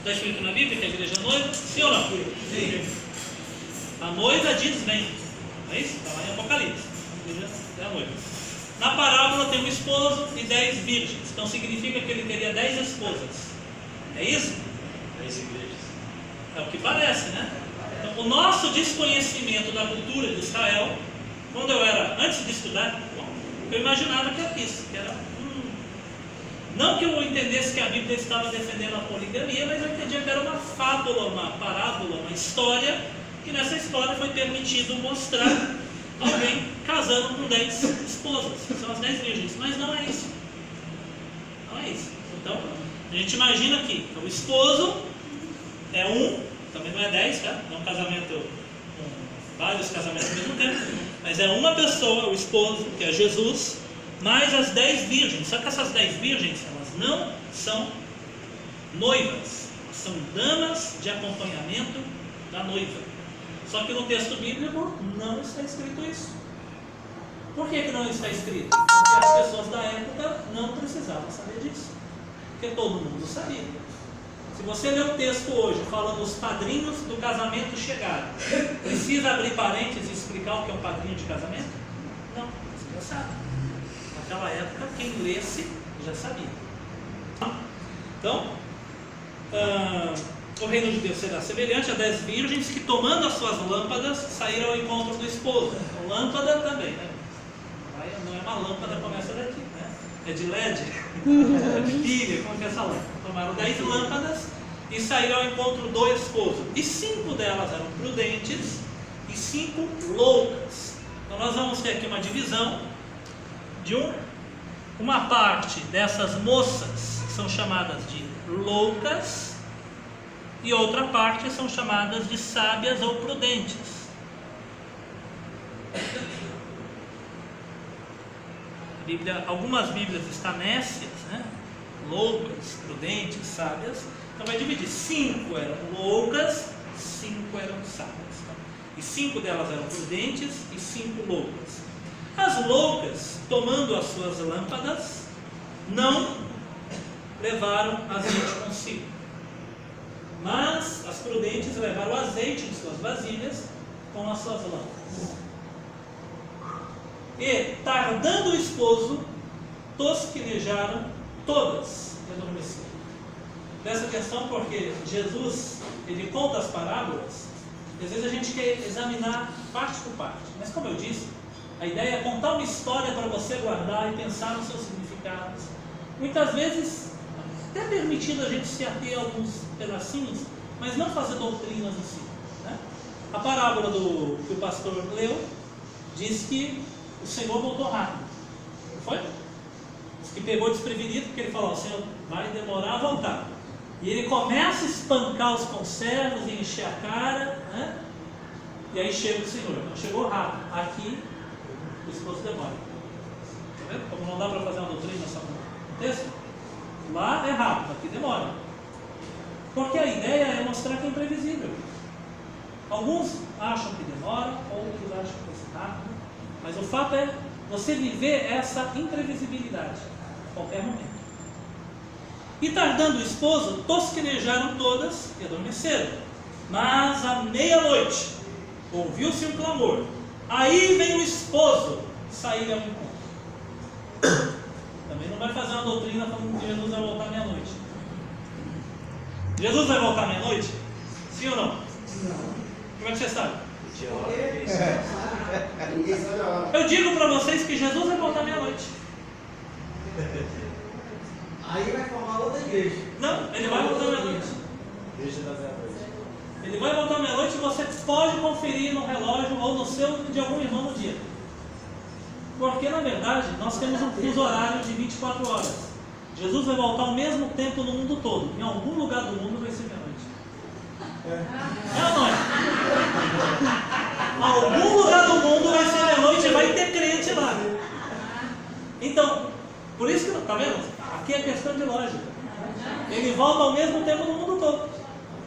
Está escrito na Bíblia que a igreja é noiva? Sim ou não? Sim. A noiva diz vem. Não é isso? Está lá em Apocalipse. A igreja é a noiva. Na parábola tem um esposo e 10 virgens. Então significa que ele teria 10 esposas. É isso? 10 igrejas. É o que parece, né? Então, o nosso desconhecimento da cultura de Israel, quando eu era, antes de estudar, eu imaginava que era isso, que era não que eu entendesse que a Bíblia estava defendendo a poligamia, mas eu entendia que era uma fábula, uma parábola, uma história, que nessa história foi permitido mostrar alguém casando com 10 esposas, que são as 10 virgens, mas não é isso. Não é isso. Então, a gente imagina que o esposo é também não é 10, tá? Não é um casamento com vários casamentos ao mesmo tempo, mas é uma pessoa, o esposo, que é Jesus, mais as 10 virgens. Só que essas 10 virgens, elas não são noivas, são damas de acompanhamento da noiva. Só que no texto bíblico não está escrito isso. Por que não está escrito? Porque as pessoas da época não precisavam saber disso, porque todo mundo sabia. Se você ler o texto hoje falando os padrinhos do casamento chegaram, precisa abrir parênteses e explicar o que é um padrinho de casamento? Não, você já sabe. Naquela época, quem lesse já sabia. Então, o reino de Deus será semelhante a 10 virgens que, tomando as suas lâmpadas, saíram ao encontro do esposo. Então, lâmpada também, né? Não é uma lâmpada como essa daqui, né? É de LED, é de pilha, como que é essa lâmpada? Tomaram 10 lâmpadas e saíram ao encontro do esposo. E 5 delas eram prudentes e 5 loucas. Então nós vamos ter aqui uma divisão de uma parte dessas moças que são chamadas de loucas e outra parte são chamadas de sábias ou prudentes. Algumas Bíblias estão nécias, né? Loucas, prudentes, sábias. Então vai dividir: 5 eram loucas, 5 eram sábias. E 5 delas eram prudentes e 5 loucas. As loucas, tomando as suas lâmpadas, não levaram azeite consigo, mas as prudentes levaram azeite em suas vasilhas com as suas lâmpadas. E, tardando o esposo, tosquenejaram todas e adormeceram. Presta atenção, porque Jesus, ele conta as parábolas, e às vezes a gente quer examinar parte por parte. Mas como eu disse, a ideia é contar uma história para você guardar e pensar nos seus significados. Muitas vezes, até permitido a gente se ater a alguns pedacinhos, mas não fazer doutrinas assim, né? A parábola que o pastor leu diz que o Senhor voltou rápido, não foi? Diz que pegou desprevenido, porque ele falou: o Senhor vai demorar a voltar. E ele começa a espancar os conservos e encher a cara, né? E aí chega o Senhor. Então chegou rápido. Aqui o esposo demora. Tá vendo? Como não dá para fazer uma doutrina só no texto? Lá é rápido, aqui demora. Porque a ideia é mostrar que é imprevisível. Alguns acham que demora, outros acham que é rápido. Mas o fato é você viver essa imprevisibilidade a qualquer momento. E tardando o esposo, tosquenejaram todas e adormeceram. Mas à meia-noite ouviu-se um clamor: aí vem o esposo, sair ao encontro. Também não vai fazer uma doutrina falando que Jesus vai voltar meia-noite. Jesus vai voltar meia-noite? Sim ou não? Não. Como é que você sabe? Ninguém sabe a hora. Eu digo para vocês que Jesus vai voltar meia-noite. Aí vai formar outra igreja. Não, ele vai voltar meia-noite. Igreja da meia-noite. Ele vai voltar meia-noite e você pode conferir no relógio ou no seu de algum irmão no dia. Porque na verdade nós temos um fuso horário de 24 horas. Jesus vai voltar ao mesmo tempo no mundo todo. Em algum lugar do mundo vai ser meia-noite. É ou não é? Algum lugar do mundo vai ser meia-noite e vai ter crente lá. Então, por isso que, tá vendo? Aqui é questão de lógica. Ele volta ao mesmo tempo no mundo todo.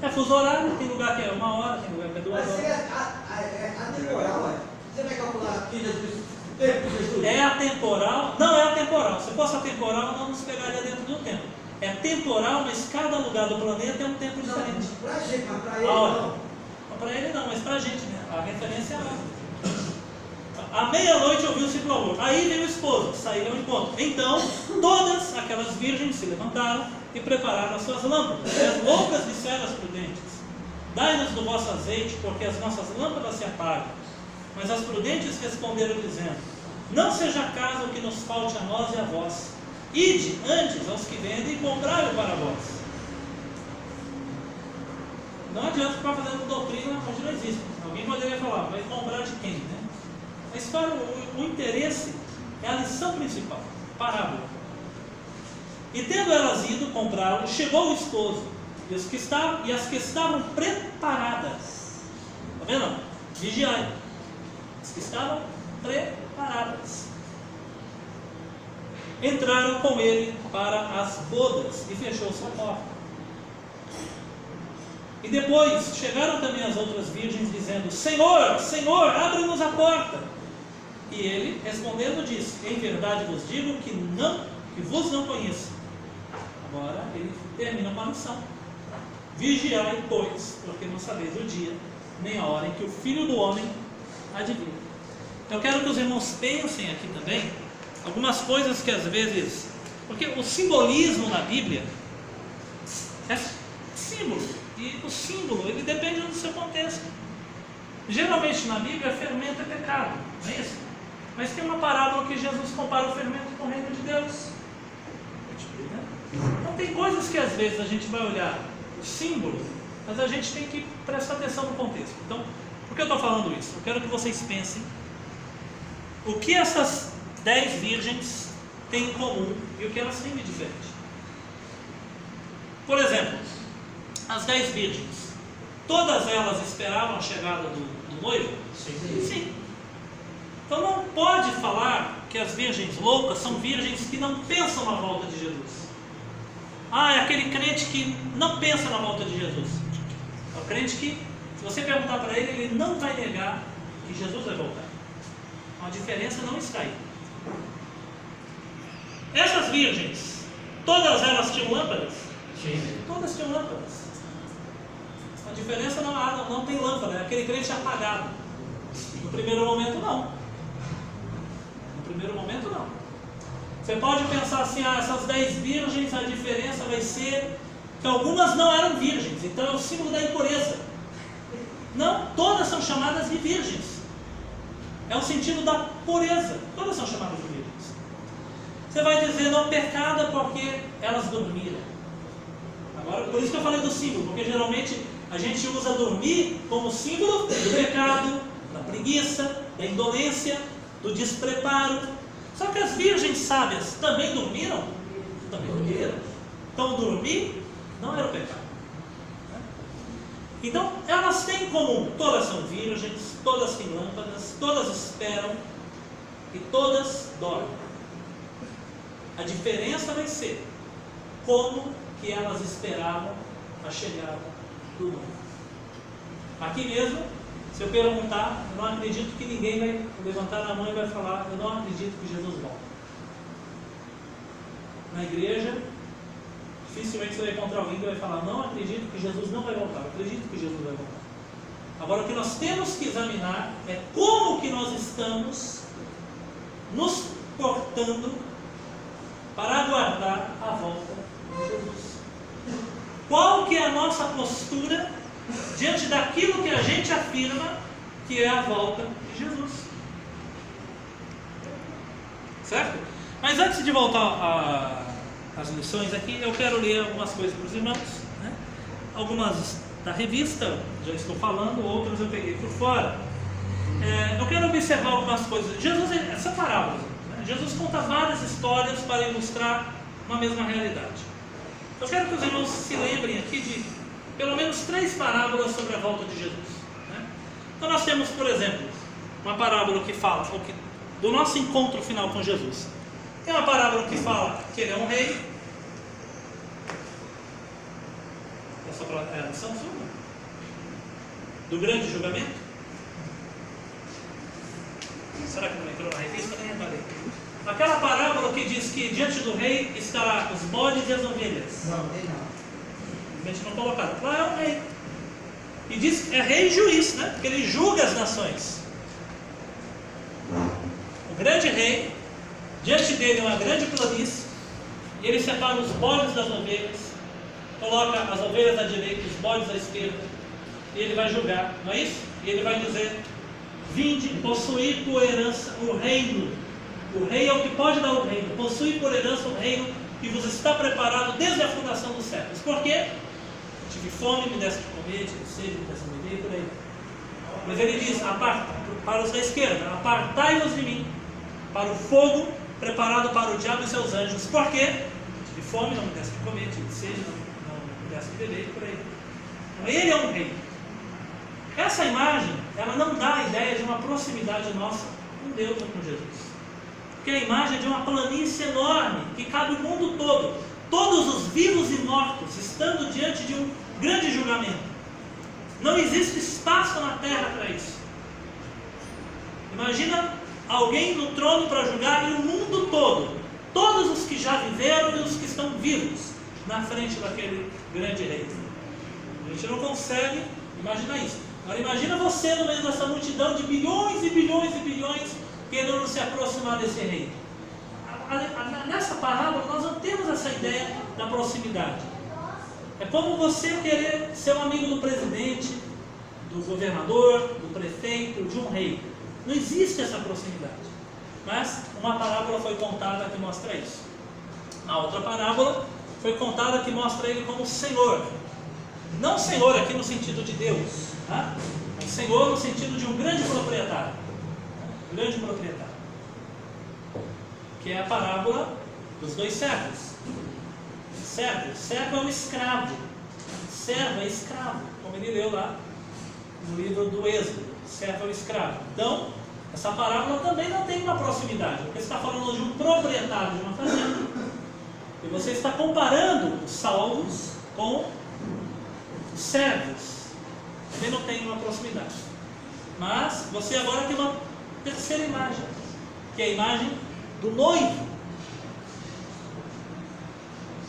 É fuso horário, tem lugar que é 1 hora, tem lugar que é 2 horas. Mas é atemporal, ué. Você vai calcular aqui Jesus, o tempo de Jesus? É atemporal? Não é atemporal. Se fosse atemporal, não nos pegaria dentro do tempo. é temporal, mas cada lugar do planeta é um tempo diferente. Para a gente, mas para ele Hora. não. Para ele não, mas para a gente, né? A referência é a hora. À meia-noite ouviu-se clamor. Aí veio o esposo, saíram ao encontro. Então, todas aquelas virgens se levantaram e prepararam as suas lâmpadas. E as loucas disseram às prudentes: dai-nos do vosso azeite, porque as nossas lâmpadas se apagam. Mas as prudentes responderam dizendo: não seja caso que nos falte a nós e a vós. Ide antes aos que vendem e comprai-o para vós. Não adianta ficar fazendo doutrina onde não existe. Alguém poderia falar: vai comprar de quem, né? A história, o interesse é a lição principal, parábola. E tendo elas ido comprá-lo, chegou o esposo, e as que estavam preparadas. Está vendo? Vigiai. As que estavam preparadas entraram com ele para as bodas e fechou-se a porta. E depois chegaram também as outras virgens, dizendo: Senhor, Senhor, abre-nos a porta. E ele, respondendo, disse: em verdade vos digo que vos não conheço. Agora ele termina com a missão: vigiai, pois, porque não sabeis o dia, nem a hora em que o Filho do Homem há de vir. Então eu quero que os irmãos pensem aqui também algumas coisas que às vezes... Porque o simbolismo na Bíblia é símbolo. E o símbolo, ele depende do seu contexto. Geralmente na Bíblia, fermento é pecado, não é isso? Mas tem uma parábola que Jesus compara o fermento com o reino de Deus. Então tem coisas que às vezes a gente vai olhar o símbolo, mas a gente tem que prestar atenção no contexto. Então, por que eu estou falando isso? Eu quero que vocês pensem o que essas 10 virgens têm em comum e o que elas têm de diferente. Por exemplo, as 10 virgens, todas elas esperavam a chegada do noivo? Sim. Então não pode falar que as virgens loucas são virgens que não pensam na volta de Jesus. É aquele crente que não pensa na volta de Jesus. É o crente que, se você perguntar para ele, ele não vai negar que Jesus vai voltar. A diferença não está aí. Essas virgens, todas elas tinham lâmpadas? Sim. Todas tinham lâmpadas. A diferença não tem lâmpada, é aquele crente apagado. No primeiro momento não. No primeiro momento não. Você pode pensar assim: essas 10 virgens, a diferença vai ser que algumas não eram virgens, então é o símbolo da impureza. Não, todas são chamadas de virgens. É o sentido da pureza. Todas são chamadas de virgens. Você vai dizer: não, pecado é porque elas dormiram. Agora, por isso que eu falei do símbolo, porque geralmente a gente usa dormir como símbolo do pecado, da preguiça, da indolência, do despreparo. Só que as virgens sábias também dormiram? Também dormiram. Então dormir não era o pecado. Então elas têm em comum: todas são virgens, todas têm lâmpadas, todas esperam e todas dormem. A diferença vai ser como que elas esperavam a chegada do noivo. Aqui mesmo, se eu perguntar, eu não acredito que ninguém vai levantar a mão e vai falar: eu não acredito que Jesus volta. Na igreja, dificilmente você vai encontrar alguém que vai falar: não acredito que Jesus não vai voltar. Eu acredito que Jesus vai voltar. Agora, o que nós temos que examinar é como que nós estamos nos portando para aguardar a volta de Jesus. Qual que é a nossa postura diante daquilo que a gente afirma que é a volta de Jesus? Certo? Mas antes de voltar às lições aqui, eu quero ler algumas coisas para os irmãos, né? Algumas da revista, já estou falando, outras eu peguei por fora. Eu quero observar algumas coisas. Jesus, essa parábola, né? Jesus conta várias histórias para ilustrar uma mesma realidade. Eu quero que os irmãos se lembrem aqui de pelo menos 3 parábolas sobre a volta de Jesus, né? Então nós temos, por exemplo, uma parábola que fala do nosso encontro final com Jesus. Tem uma parábola que fala que ele é um rei. Essa é a lição sua? Do grande julgamento. Será que não entrou na revista? Nem reparei. Aquela parábola que diz que diante do rei estará os bodes e as ovelhas. Não, tem não. A gente não colocaram. Lá é um rei. E diz que é rei e juiz, né? Porque ele julga as nações. O grande rei, diante dele uma grande planície, e ele separa os bodes das ovelhas, coloca as ovelhas à direita, os bodes à esquerda, e ele vai julgar, não é isso? E ele vai dizer: vinde, possuir por herança o reino. O rei é o que pode dar o reino. Possuir por herança o reino que vos está preparado desde a fundação dos séculos. Por quê? Tive fome, me deste de comer, tive sede, me deste de beber, por aí. Mas ele diz, para os da esquerda: apartai-vos de mim, para o fogo preparado para o diabo e seus anjos. Por quê? Tive fome, não me deste de comer, tive sede, não me deste de beber, por aí. Então, ele é um rei. Essa imagem, ela não dá a ideia de uma proximidade nossa com Deus ou com Jesus. Porque a imagem é de uma planície enorme, que cabe o mundo todo. Todos os vivos e mortos, estando diante de um grande julgamento. Não existe espaço na terra para isso. Imagina alguém no trono para julgar e o mundo todo. Todos os que já viveram e os que estão vivos na frente daquele grande rei. A gente não consegue imaginar isso. Agora imagina você no meio dessa multidão de bilhões e bilhões e bilhões querendo se aproximar desse rei. Nessa parábola nós não temos essa ideia da proximidade. É como você querer ser um amigo do presidente, do governador, do prefeito, de um rei. Não existe essa proximidade. Mas uma parábola foi contada que mostra isso. A outra parábola foi contada que mostra ele como Senhor. Não Senhor aqui no sentido de Deus, tá? Mas Senhor no sentido de um grande proprietário. Grande proprietário. Que é a parábola dos dois servos. Servo é um escravo. Servo é escravo, como ele leu lá no livro do Êxodo. Servo é um escravo. Então, essa parábola também não tem uma proximidade, porque você está falando de um proprietário de uma fazenda e você está comparando os salvos com os servos. Também não tem uma proximidade. Mas você agora tem uma terceira imagem, que é a imagem do noivo.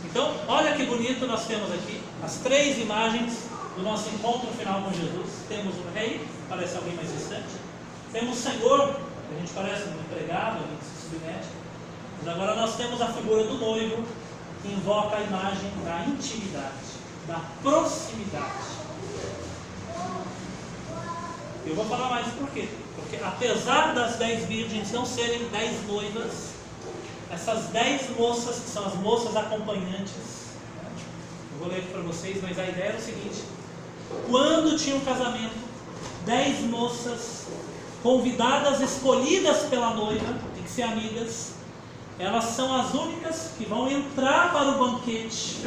Então, olha que bonito nós temos aqui as três imagens do nosso encontro final com Jesus. Temos o rei, parece alguém mais distante. Temos o Senhor, que a gente parece um empregado, alguém que se submete. Mas agora nós temos a figura do noivo, que invoca a imagem da intimidade, da proximidade. Eu vou falar mais por quê. Porque apesar das 10 virgens não serem 10 noivas, essas 10 moças, que são as moças acompanhantes, eu vou ler aqui para vocês, mas a ideia é o seguinte: quando tinha um casamento, 10 moças convidadas, escolhidas pela noiva, tem que ser amigas, elas são as únicas que vão entrar para o banquete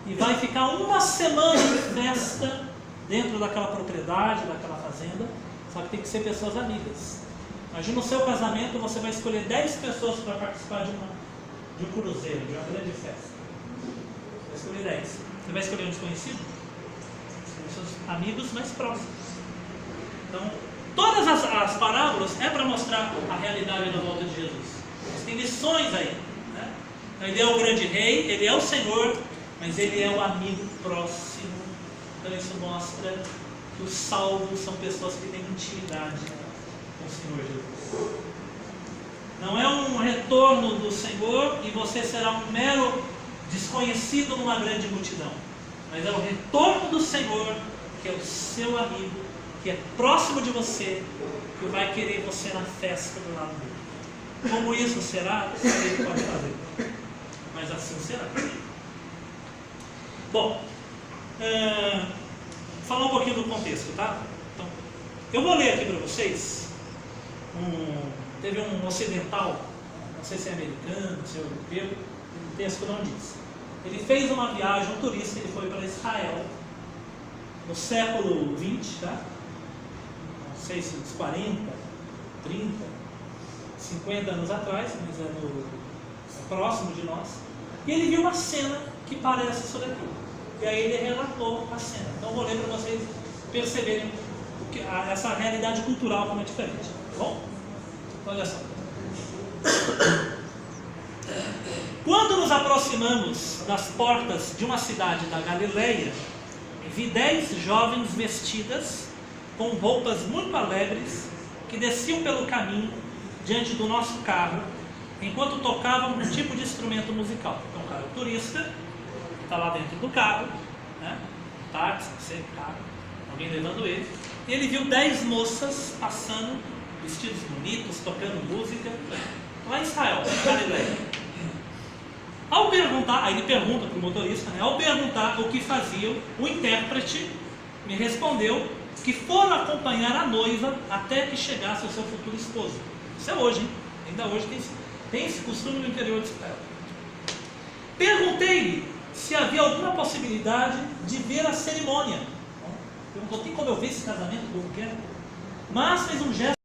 e vai ficar uma semana de festa dentro daquela propriedade, daquela fazenda. Só que tem que ser pessoas amigas. Imagina o seu casamento, você vai escolher 10 pessoas para participar de um cruzeiro, de uma grande festa. Você vai escolher 10. Você vai escolher um desconhecido? Escolher seus amigos mais próximos. Então, todas as parábolas é para mostrar a realidade da volta de Jesus. Mas tem lições aí, né? Então, ele é o grande rei, ele é o Senhor, mas ele é o amigo próximo. Então isso mostra que os salvos são pessoas que têm intimidade com o Senhor Jesus. Não é um retorno do Senhor e você será um mero desconhecido numa grande multidão. Mas é o retorno do Senhor, que é o seu amigo, que é próximo de você, que vai querer você na festa do lado dele. Como isso será, ele pode fazer. Mas assim será. Bom, falar um pouquinho do contexto, tá? Então, eu vou ler aqui para vocês. Teve um ocidental, não sei se é americano, se é europeu, um texto não diz. Ele fez uma viagem, um turista, ele foi para Israel no século XX, tá? Não sei se uns 40, 30, 50 anos atrás, mas é próximo de nós. E ele viu uma cena que parece isso daqui. E aí ele relatou a cena. Então eu vou ler para vocês perceberem essa realidade cultural como é diferente. Tá bom? Olha só. Quando nos aproximamos das portas de uma cidade da Galileia, vi 10 jovens vestidas com roupas muito alegres que desciam pelo caminho diante do nosso carro, enquanto tocavam um tipo de instrumento musical. Então, o cara é turista, está lá dentro do carro, né? Táxi, não sei, carro, alguém levando ele. E ele viu 10 moças passando, vestidos bonitos, tocando música, lá em Israel, Galileia. Ao perguntar, aí ele pergunta para o motorista, né? Ao perguntar o que faziam, o intérprete me respondeu que foram acompanhar a noiva até que chegasse o seu futuro esposo. Isso é hoje, hein? Ainda hoje tem esse costume no interior de Israel. Perguntei-lhe se havia alguma possibilidade de ver a cerimônia. Perguntou, tem como eu ver esse casamento? Mas fez um gesto